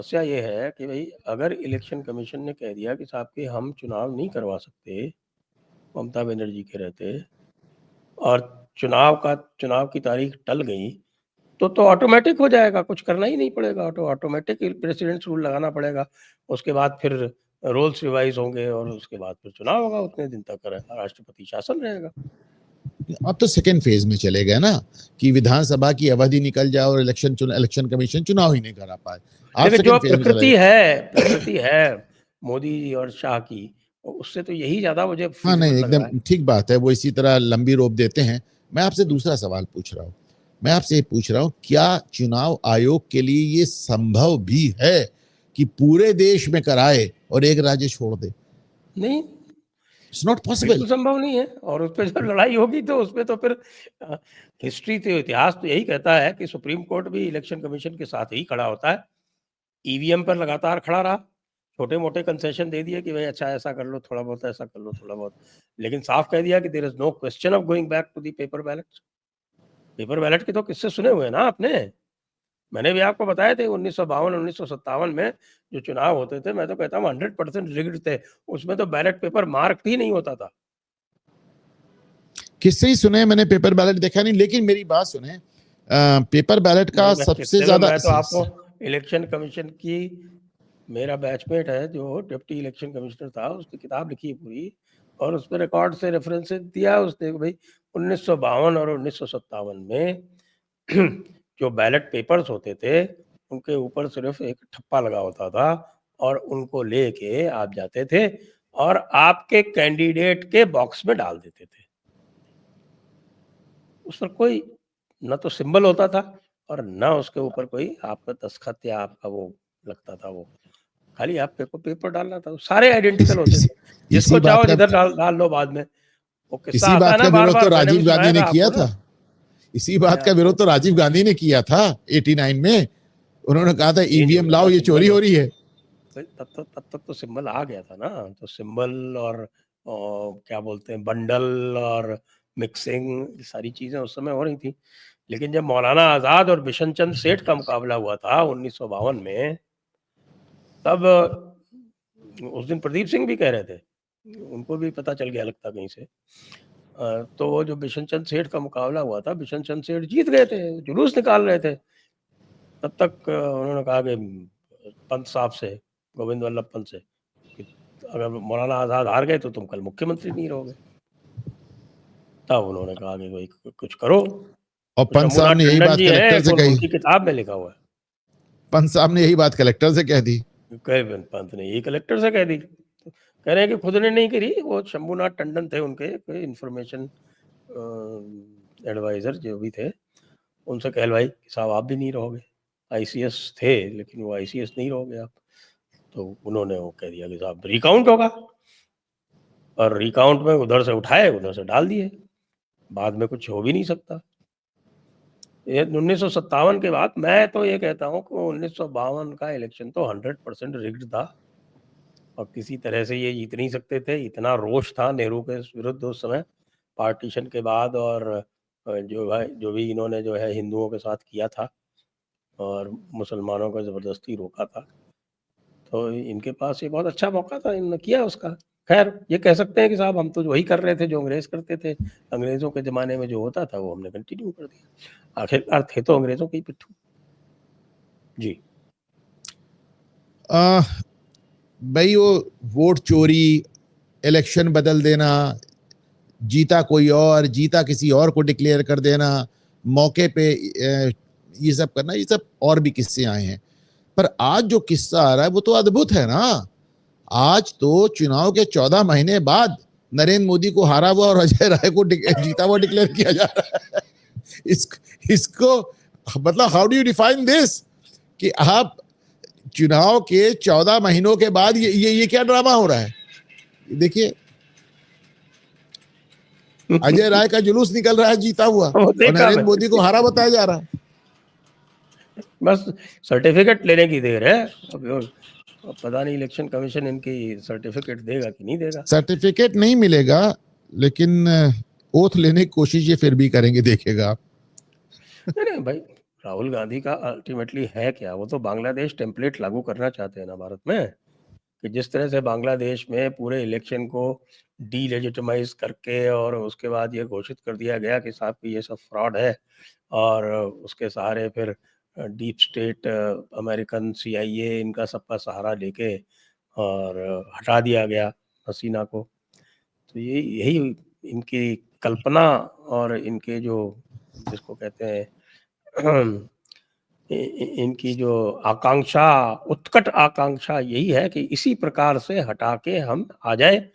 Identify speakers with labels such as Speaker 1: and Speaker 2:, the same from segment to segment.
Speaker 1: समस्या ये है कि भाई अगर इलेक्शन कमीशन ने कह दिया कि साहब कि हम चुनाव नहीं करवा सकते ममता बनर्जी के रहते, और चुनाव की तारीख टल गई, तो ऑटोमेटिक हो जाएगा, कुछ करना ही नहीं पड़ेगा, ऑटोमेटिक प्रेसिडेंट रूल लगाना पड़ेगा। उसके बाद फिर रोल्स रिवाइज होंगे और उसके बाद फिर चुनाव होगा, उतने दिन तक राष्ट्रपति शासन रहेगा।
Speaker 2: अब तो सेकेंड फेज में चले गए ना कि विधानसभा की अवधि निकल जाए और इलेक्शन कमीशन चुनाव ही नहीं करा पाए।
Speaker 1: लेकिन जो प्रकृति है मोदी और शाह की, उससे तो यही ज्यादा मुझे
Speaker 2: हाँ नहीं,
Speaker 1: feasible लग रहा
Speaker 2: एकदम
Speaker 1: है।
Speaker 2: ठीक बात है, वो इसी तरह लंबी रोप देते हैं। मैं आपसे दूसरा सवाल पूछ रहा हूँ, मैं आपसे ये पूछ रहा हूँ, क्या चुनाव आयोग के लिए ये संभव भी है कि पूरे देश में कराए और एक राज्य छोड़ दे?
Speaker 1: नहीं,
Speaker 2: इट्स नॉट पॉसिबल,
Speaker 1: बिल्कुल संभव नहीं है। और उस पर जो लड़ाई होगी तो उसमें तो फिर हिस्ट्री तो इतिहास तो यही कहता है कि सुप्रीम कोर्ट भी इलेक्शन कमीशन के साथ ही खड़ा होता है। ईवीएम पर लगातार खड़ा रहा, छोटे मोटे कंसेशन दे दिए कि भाई अच्छा ऐसा कर लो, थोड़ा बहुत ऐसा कर लो, थोड़ा बहुत, लेकिन साफ कह दिया कि there is no question of going back to the paper ballot. Paper ballot के तो किस्से सुने हुए हैं ना आपने, मैंने भी आपको बताए थे 1952 1957 में जो चुनाव होते थे, मैं तो कहता हूँ 100% रिग्ड थे, उसमें तो बैलेट पेपर मार्क ही नहीं होता था।
Speaker 2: किससे ही सुने, मैंने पेपर बैलेट देखा नहीं। लेकिन मेरी बात सुने, पेपर बैलेट का सबसे ज्यादा,
Speaker 1: मैं तो आपको इलेक्शन कमीशन की, मेरा बैचमेट है जो डिप्टी इलेक्शन कमिश्नर था, उसकी किताब लिखी है पूरी, और उस पर रिकॉर्ड से रेफरेंसेस दिया उसने भाई 1952 और 1957 में जो बैलेट पेपर्स होते थे उनके ऊपर सिर्फ एक ठप्पा लगा होता था और उनको लेके आप जाते थे और आपके कैंडिडेट के बॉक्स में डाल देते थे। उस पर कोई न तो सिंबल होता था और न उसके ऊपर कोई आपका दस्तखत या आपका वो लगता था, वो खाली आप पेपर डालना था, सारे आइडेंटिकल होते थे, जिसको चाहो जिधर डाल लो। बाद में वो किस्सा
Speaker 2: इसी
Speaker 1: आता है
Speaker 2: बात
Speaker 1: ना,
Speaker 2: का
Speaker 1: बार
Speaker 2: विरोध तो
Speaker 1: बार मैंने भी
Speaker 2: राजीव गांधी
Speaker 1: सुनाया
Speaker 2: ने
Speaker 1: था
Speaker 2: किया
Speaker 1: आपको ना।
Speaker 2: था। इसी बात का विरोध तो राजीव गांधी ने किया था 89 में। उन्होंने कहा था ईवीएम लाओ, ये चोरी हो रही है।
Speaker 1: तब तक तो सिंबल आ गया था ना, तो सिंबल और क्या बोलते हैं बंडल और मिक्सिंग, सारी चीजें उस समय हो रही थी। लेकिन जब मौलाना आजाद और बिशन चंद्र सेठ का मुकाबला हुआ था 1952 में, तब उस दिन प्रदीप सिंह भी कह रहे थे, उनको भी पता चल गया लगता कहीं से, तो वो जो बिशन चंद्र सेठ का मुकाबला हुआ था, बिशन चंद्र सेठ जीत गए थे, जुलूस निकाल रहे थे। तब तक उन्होंने कहा कि पंत साहब से, गोविंद वल्लभ पंत से, कि अगर मौलाना आजाद हार गए तो तुम कल मुख्यमंत्री नहीं रहोगे। तब उन्होंने कहा कि भाई कुछ करो।
Speaker 2: और
Speaker 1: तो
Speaker 2: पंत साहब
Speaker 1: शंभूनाथ
Speaker 2: ने यही
Speaker 1: टंडन
Speaker 2: बात
Speaker 1: जी है,
Speaker 2: कलेक्टर से कही,
Speaker 1: उनकी किताब में लिखा हुआ है।
Speaker 2: पंत साहब ने यही बात कलेक्टर से कह दी।
Speaker 1: पंत ने यही कलेक्टर से कह दी। तो कह रहे हैं कि खुद ने नहीं करी, वो शंभूनाथ टंडन थे उनके कोई इंफॉर्मेशन एडवाइजर जो भी थे, उनसे कहलवाई कि साहब आप भी नहीं रहोगे, आईसीएस थे लेकिन वो आईसीएस नहीं रहोगे आप। तो उन्होंने वो कह दिया कि साहब रिकाउंट होगा, और रिकाउंट में उधर से उठाए उधर से डाल दिए, बाद में कुछ हो भी नहीं सकता। ये 1957 के बाद मैं तो ये कहता हूँ कि 1952 का इलेक्शन तो 100% रिग्ड था और किसी तरह से ये जीत नहीं सकते थे। इतना रोष था नेहरू के विरुद्ध उस समय पार्टीशन के बाद, और जो भी इन्होंने जो है हिंदुओं के साथ किया था और मुसलमानों को ज़बरदस्ती रोका था, तो इनके पास ये बहुत अच्छा मौका था, इन्होंने किया उसका। खैर ये कह सकते हैं कि साहब हम तो वही कर रहे थे जो अंग्रेज करते थे, अंग्रेजों के ज़माने में जो होता था वो हमने कंटिन्यू कर दिया, आखिरकार थे तो अंग्रेजों के ही पिट्ठू। जी
Speaker 2: भाई वो वोट चोरी, इलेक्शन बदल देना, जीता कोई और, जीता किसी और को डिक्लेयर कर देना, मौके पे ये सब करना, ये सब और भी किस्से आए हैं। पर आज जो किस्सा आ रहा है वो तो अद्भुत है ना। आज तो चुनाव के 14 महीने बाद नरेंद्र मोदी को हारा हुआ और अजय राय को जीता हुआ डिक्लेयर किया जा रहा है। इसको मतलब how do you define this कि आप चुनाव के 14 महीनों के बाद ये क्या ड्रामा हो रहा है। देखिए अजय राय का जुलूस निकल रहा है जीता हुआ और नरेंद्र मोदी को हारा बताया जा रहा है।
Speaker 1: बस सर्टिफिकेट लेने की देर है। अब पता नहीं इलेक्शन कमीशन इनकी सर्टिफिकेट देगा कि नहीं देगा।
Speaker 2: सर्टिफिकेट नहीं मिलेगा, लेकिन ओथ लेने की कोशिश ये फिर भी करेंगे, देखेगा आप।
Speaker 1: नहीं भाई, राहुल गांधी का अल्टीमेटली है क्या? वो तो बांग्लादेश टेम्पलेट लागू करना चाहते हैं ना भारत में, कि जिस तरह से बांग्लादेश में पूरे इलेक्शन को डीलेजिटिमाइज करके और उसके बाद ये घोषित कर दिया गया कि साहब कि ये सब फ्रॉड है, और उसके सहारे फिर डीप स्टेट, अमेरिकन CIA, इनका सबका सहारा लेके और हटा दिया गया हसीना को। तो यही इनकी कल्पना और इनके जो, जिसको कहते हैं इनकी जो आकांक्षा, उत्कट आकांक्षा यही है कि इसी प्रकार से हटा के हम आ जाए,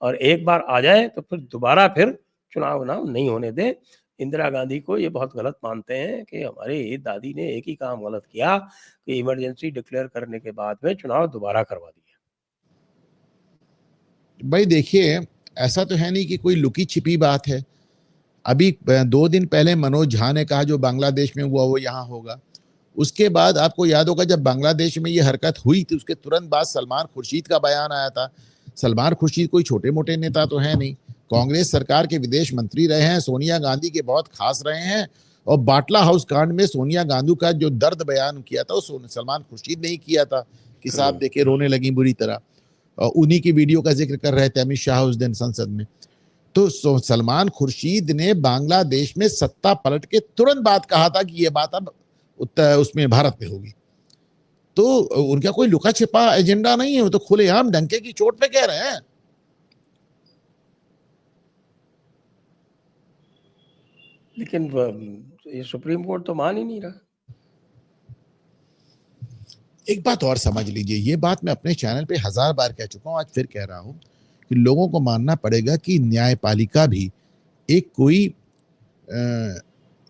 Speaker 1: और एक बार आ जाए तो फिर दोबारा फिर चुनाव नहीं होने दें। इंदिरा गांधी को ये बहुत गलत मानते हैं कि हमारी दादी ने एक ही काम गलत किया कि इमरजेंसी डिक्लेयर करने के बाद में चुनाव दोबारा करवा दिया।
Speaker 2: भाई देखिए, ऐसा तो है नहीं कि कोई लुकी छिपी बात है। अभी 2 दिन पहले मनोज झा ने कहा जो बांग्लादेश में हुआ वो यहाँ होगा। उसके बाद आपको याद होगा जब बांग्लादेश में ये हरकत हुई थी उसके तुरंत बाद सलमान खुर्शीद का बयान आया था। सलमान खुर्शीद कोई छोटे मोटे नेता तो है नहीं, कांग्रेस सरकार के विदेश मंत्री रहे हैं, सोनिया गांधी के बहुत खास रहे हैं, और बाटला हाउस कांड में सोनिया गांधी का जो दर्द बयान किया था वो सलमान खुर्शीद ने ही किया था कि साहब देखिए रोने लगी बुरी तरह, और उन्हीं की वीडियो का जिक्र कर रहे थे अमित शाह उस दिन संसद में। तो सलमान खुर्शीद ने बांग्लादेश में सत्ता पलट के तुरंत बाद कहा था कि ये बात अब उसमें भारत में होगी। तो उनका कोई लुका छिपा एजेंडा नहीं है, वो तो खुलेआम डंके की चोट पे कह रहे हैं।
Speaker 1: लेकिन ये सुप्रीम कोर्ट तो मान ही नहीं रहा।
Speaker 2: एक बात और समझ लीजिए, ये बात मैं अपने चैनल पे 1000 बार कह चुका हूं, आज फिर कह रहा हूं कि लोगों को मानना पड़ेगा कि न्यायपालिका भी एक कोई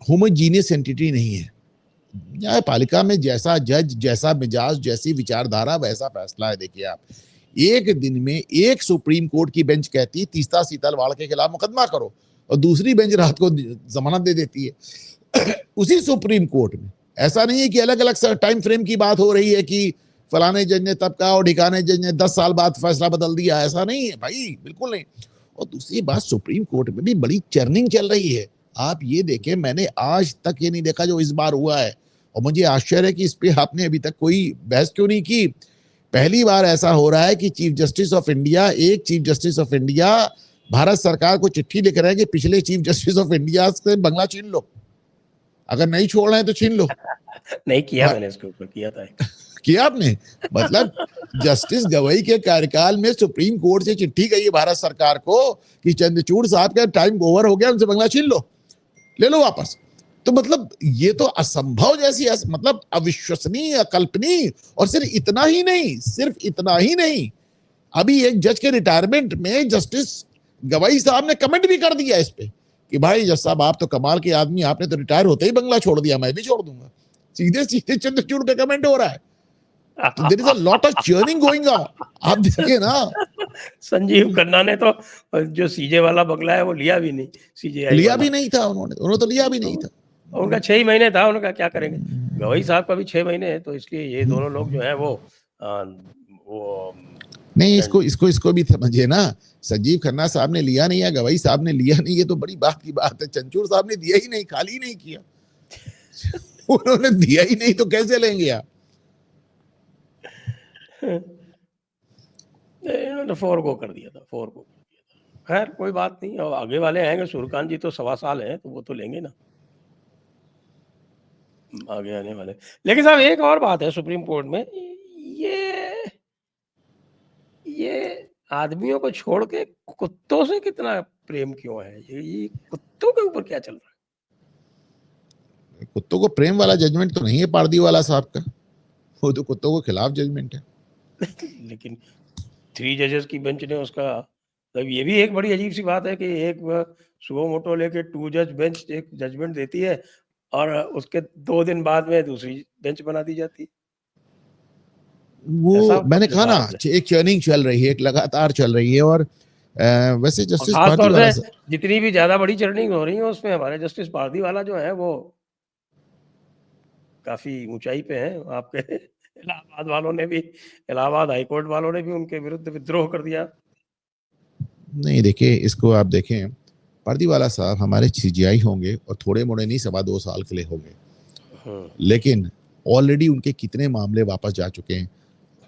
Speaker 2: होमोजीनियस एंटिटी नहीं है। न्यायपालिका में जैसा जज, जैसा मिजाज, जैसी विचारधारा वैसा फैसला है। देखिए आप, एक दिन में एक सुप्रीम कोर्ट की बेंच कहती है तीस्ता सीतलवाड़ के खिलाफ मुकदमा करो, और दूसरी बेंच रात को जमानत दे देती है उसी सुप्रीम कोर्ट में। ऐसा नहीं है कि अलग अलग टाइम फ्रेम की बात हो रही है कि फलाने जज ने तब कहा और ढिकाने जज ने 10 साल बाद फैसला बदल दिया, ऐसा नहीं है भाई, बिल्कुल नहीं। और दूसरी बात, सुप्रीम कोर्ट में भी बड़ी चर्निंग चल रही है। आप ये देखें, मैंने आज तक ये नहीं देखा जो इस बार हुआ है, और मुझे आश्चर्य है कि इस पे आपने अभी तक कोई बहस क्यों नहीं की। पहली बार ऐसा हो रहा है कि चीफ जस्टिस ऑफ इंडिया, एक chief justice of India Bharat सरकार को चिट्ठी लिख रहे हैं कि पिछले चीफ जस्टिस ऑफ इंडिया से बंगला छीन लो, अगर नहीं छोड़ रहे हैं तो छीन लो।
Speaker 1: नहीं किया मैंने, इसके ऊपर किया था
Speaker 2: किया आपने? मतलब जस्टिस गवई के कार्यकाल में सुप्रीम कोर्ट से चिट्ठी गई है भारत सरकार को कि चंद्रचूड़ साहब का टाइम ओवर हो गया, उनसे बंगला छीन लो, ले लो वापस। तो मतलब ये तो असंभव जैसी, मतलब अविश्वसनीय, अकल्पनीय। और सिर्फ इतना ही नहीं, अभी एक जज के रिटायरमेंट में जस्टिस गवाई साहब ने कमेंट भी कर दिया इस पे कि भाई जज साहब आप तो कमाल के आदमी, आपने तो रिटायर होते ही बंगला छोड़ दिया, मैं भी छोड़ दूंगा। सीधे सीधे चंद्रचूड़ पे कमेंट हो रहा है। तो there is a lot of churning going on. आप देखिए ना,
Speaker 1: संजीव खन्ना ने तो जो सीजे वाला बंगला है वो लिया भी नहीं, CJI
Speaker 2: लिया
Speaker 1: वाला
Speaker 2: भी नहीं था उन्होंने तो लिया भी नहीं था।
Speaker 1: उनका 6 महीने था, उनका क्या करेंगे। गवई साहब का भी 6 महीने है, तो इसलिए ये दोनों लोग जो है वो
Speaker 2: नहीं, इसको भी समझिए ना, संजीव खन्ना साहब ने लिया नहीं है, गवई साहब ने लिया नहीं, ये तो बड़ी बात की बात है। चंचूड़ साहब ने दिया ही नहीं, खाली ही नहीं किया उन्होंने दिया ही नहीं तो कैसे लेंगे आप?
Speaker 1: इन्होंने फोरगो कर दिया था। खैर कोई बात नहीं, और आगे वाले आएंगे, सूर्यकांत जी तो 1.25 साल हैं, तो वो तो लेंगे ना आगे आने वाले। लेकिन साहब एक और बात है सुप्रीम कोर्ट में, ये आदमियों को छोड़ के कुत्तों से कितना प्रेम क्यों है? ये कुत्तों के ऊपर क्या चल रहा है?
Speaker 2: कुत्तों को प्रेम वाला जजमेंट तो नहीं है पारदी वाला साहब का, वो तो कुत्तों को खिलाफ जजमेंट है।
Speaker 1: लेकिन 3 जजेस की बेंच ने उसका, तब ये भी एक बड़ी अजीब सी बात है कि एक सुओ मोटो लेके 2 जज बेंच एक जजमेंट देती है, और उसके 2 दिन बाद में दूसरी बेंच बना दी जाती है।
Speaker 2: वो मैंने कहा ना, एक चर्निंग चल रही है, एक लगातार चल रही है। और वैसे जस्टिस पारदी वाला
Speaker 1: जितनी भी ज्यादा बड़ी चर्निंग हो रही है उसमें हमारे जस्टिस पारदी वाला जो है वो काफी ऊंचाई पे है। आपके इलाहाबाद वालों ने भी, इलाहाबाद हाईकोर्ट वालों ने भी उनके विरुद्ध विद्रोह कर दिया।
Speaker 2: नहीं देखिए, इसको आप देखें, पारदी वाला साहब हमारे CJI होंगे और थोड़े मोड़े नहीं, 2.25 साल के लिए होंगे। लेकिन ऑलरेडी उनके कितने मामले वापस जा चुके हैं।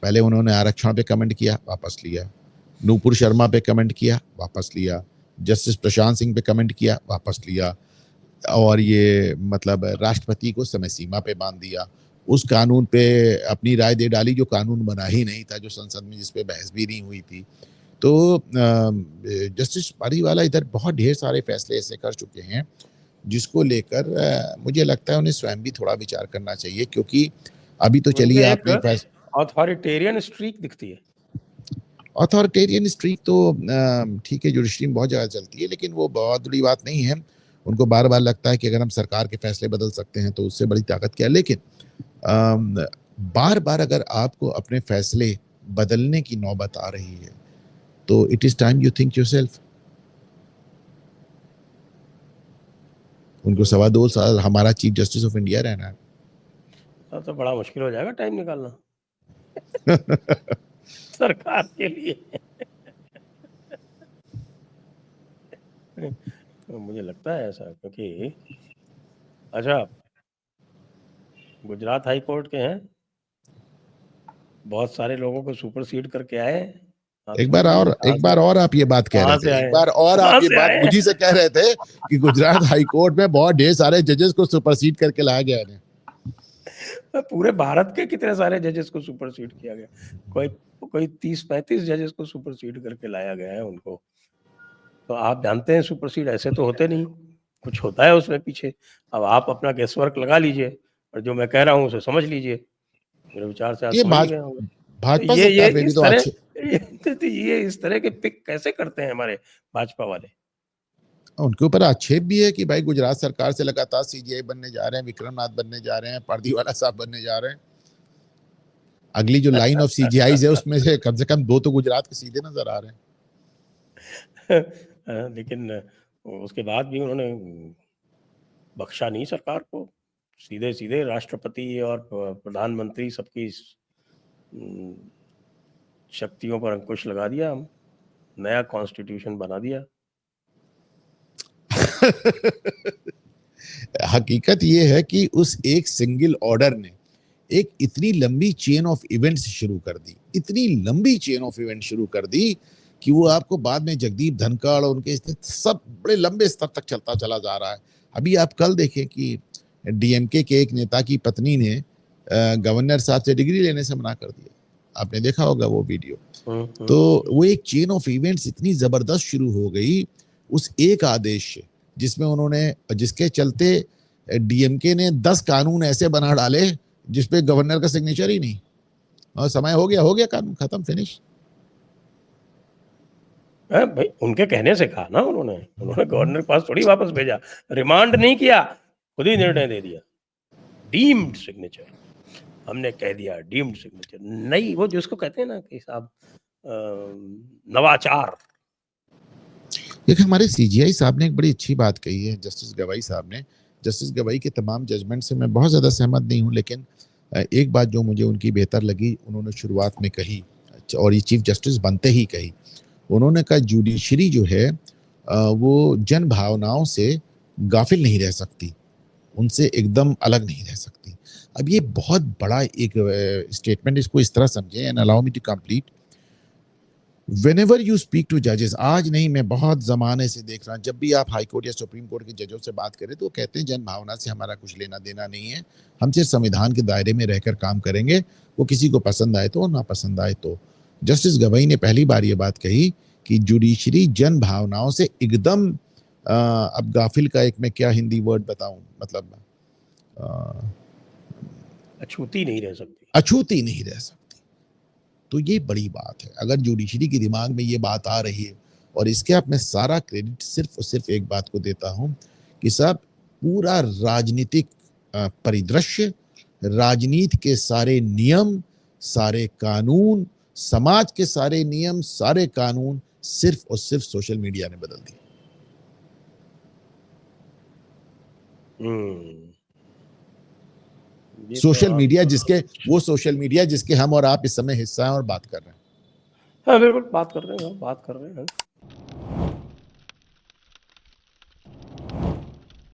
Speaker 2: पहले उन्होंने आरक्षण पे कमेंट किया, वापस लिया। नूपुर शर्मा पे कमेंट किया, वापस लिया। जस्टिस प्रशांत सिंह पे कमेंट किया, वापस लिया। और ये मतलब राष्ट्रपति को समय सीमा पे बांध दिया। उस कानून पे अपनी राय दे डाली जो कानून बना ही नहीं था, जो संसद में जिस पे बहस भी नहीं हुई थी। तो जस्टिस पारीवाला इधर बहुत ढेर सारे फैसले ऐसे कर चुके हैं जिसको लेकर मुझे लगता है उन्हें स्वयं भी थोड़ा विचार करना चाहिए, क्योंकि अभी तो चलिए आपने
Speaker 1: ऑथोरिटेरियन स्ट्रीक दिखती है।
Speaker 2: ऑथोरिटेरियन स्ट्रीक तो ठीक है, जुडिशरी बहुत ज़्यादा चलती है, लेकिन वो बहुत बड़ी बात नहीं है। उनको बार बार लगता है कि अगर हम सरकार के फैसले बदल सकते हैं तो उससे बड़ी ताकत क्या है। लेकिन बार बार अगर आपको अपने फैसले बदलने की नौबत आ रही है तो it is time you think yourself. उनको 2.25 साल हमारा चीफ जस्टिस ऑफ इंडिया रहना है।
Speaker 1: तो बड़ा मुश्किल हो जाएगा टाइम निकालना सरकार के लिए तो मुझे लगता है ऐसा, क्योंकि अच्छा गुजरात हाई कोर्ट के हैं, बहुत सारे लोगों को सुपरसीड करके आए।
Speaker 2: एक बार और आप ये बात कह रहे थे, एक बार और आप ये बात मुझी से कह रहे थे कि गुजरात हाई कोर्ट में बहुत ढेर सारे जजेस को सुपरसीड करके लाया गया है।
Speaker 1: पूरे भारत के कितने सारे जजेस को सुपरसीड किया गया, कोई 30-35 जजेस को सुपरसीड करके लाया गया है उनको। तो आप जानते हैं सुपरसीड ऐसे तो होते नहीं, कुछ होता है उसमें पीछे। अब आप अपना गेस वर्क लगा लीजिए और जो मैं कह रहा हूँ उसे समझ लीजिए। मेरे विचार से आप समझ गए होंगे।
Speaker 2: भाजपा सरकार में भी तो अच्छे
Speaker 1: ये इस तरह के पिक कैसे करते हैं हमारे भाजपा वाले।
Speaker 2: उनके ऊपर आक्षेप भी है कि भाई गुजरात सरकार से लगातार सीजीआई बनने जा रहे हैं, विक्रमनाथ बनने जा रहे हैं, पारदीवाला साहब बनने जा रहे हैं। अगली जो लाइन ऑफ सीजीआई है उसमें से कम 2 तो गुजरात के सीधे नजर आ रहे
Speaker 1: हैं। लेकिन उसके बाद भी उन्होंने बख्शा नहीं सरकार को, सीधे सीधे राष्ट्रपति और प्रधानमंत्री सबकी शक्तियों पर अंकुश लगा दिया, हम नया कॉन्स्टिट्यूशन बना दिया।
Speaker 2: हकीकत ये है कि उस एक सिंगल ऑर्डर ने एक इतनी लंबी चेन ऑफ इवेंट्स शुरू कर दी, इतनी लंबी चेन ऑफ इवेंट शुरू कर दी कि वो आपको बाद में जगदीप धनखड़ और उनके सब बड़े लंबे स्तर तक चलता चला जा रहा है। अभी आप कल देखें कि डीएमके के एक नेता की पत्नी ने गवर्नर साहब से डिग्री लेने से मना कर दिया। आपने देखा होगा वो वीडियो। तो वो एक चेन ऑफ इवेंट्स इतनी जबरदस्त शुरू हो गई उस एक आदेश से, जिसमें उन्होंने, जिसके चलते डीएमके ने 10 कानून ऐसे बना डाले जिसपे गवर्नर का सिग्नेचर ही नहीं, और समय हो गया कानून खत्म, फिनिश।
Speaker 1: भाई उनके कहने से कहा ना उन्होंने गवर्नर के पास थोड़ी वापस भेजा, रिमांड नहीं किया, खुद ही निर्णय दे दिया। डीम्ड सिग्नेचर, हमने कह दिया डीम्ड सिग्नेचर नहीं, वो जिसको कहते हैं ना कि साहब नवाचार।
Speaker 2: देखिए हमारे सीजीआई साहब ने एक बड़ी अच्छी बात कही है, जस्टिस गवाई साहब ने। जस्टिस गवाई के तमाम जजमेंट से मैं बहुत ज़्यादा सहमत नहीं हूँ, लेकिन एक बात जो मुझे उनकी बेहतर लगी, उन्होंने शुरुआत में कही और ये चीफ जस्टिस बनते ही कही। उन्होंने कहा जुडिशरी जो है वो जन भावनाओं से गाफिल नहीं रह सकती, उनसे एकदम अलग नहीं रह सकती। अब ये बहुत बड़ा एक स्टेटमेंट, इसको इस तरह समझें, and allow me to complete. Whenever you speak to judges, आज नहीं, मैं बहुत ज़माने से देख रहा हूँ, जब भी आप हाई कोर्ट या सुप्रीम कोर्ट के जजों से बात करें तो कहते हैं जन भावना से हमारा कुछ लेना देना नहीं है, हम सिर्फ संविधान के दायरे में रहकर काम करेंगे, वो किसी को पसंद आए तो, ना पसंद आए तो। जस्टिस गवाई ने पहली बार ये बात कही कि जुडिशरी जन भावनाओं से एकदम अब गाफिल का एक मैं क्या हिंदी वर्ड बताऊं, मतलब
Speaker 1: अछूती नहीं रह सकती,
Speaker 2: अछूती नहीं रह सकती। तो ये बड़ी बात है। अगर जुडिशरी के दिमाग में ये बात आ रही है, और इसके आप मैं सारा क्रेडिट सिर्फ और सिर्फ एक बात को देता हूं कि साहब पूरा राजनीतिक परिदृश्य, राजनीति के सारे नियम, सारे कानून, समाज के सारे नियम, सारे कानून सिर्फ और सिर्फ सोशल मीडिया ने बदल दिए। सोशल मीडिया जिसके, वो सोशल मीडिया जिसके हम और आप इस समय हिस्सा हैं और बात कर रहे हैं।
Speaker 1: हाँ बिल्कुल बात कर रहे हैं।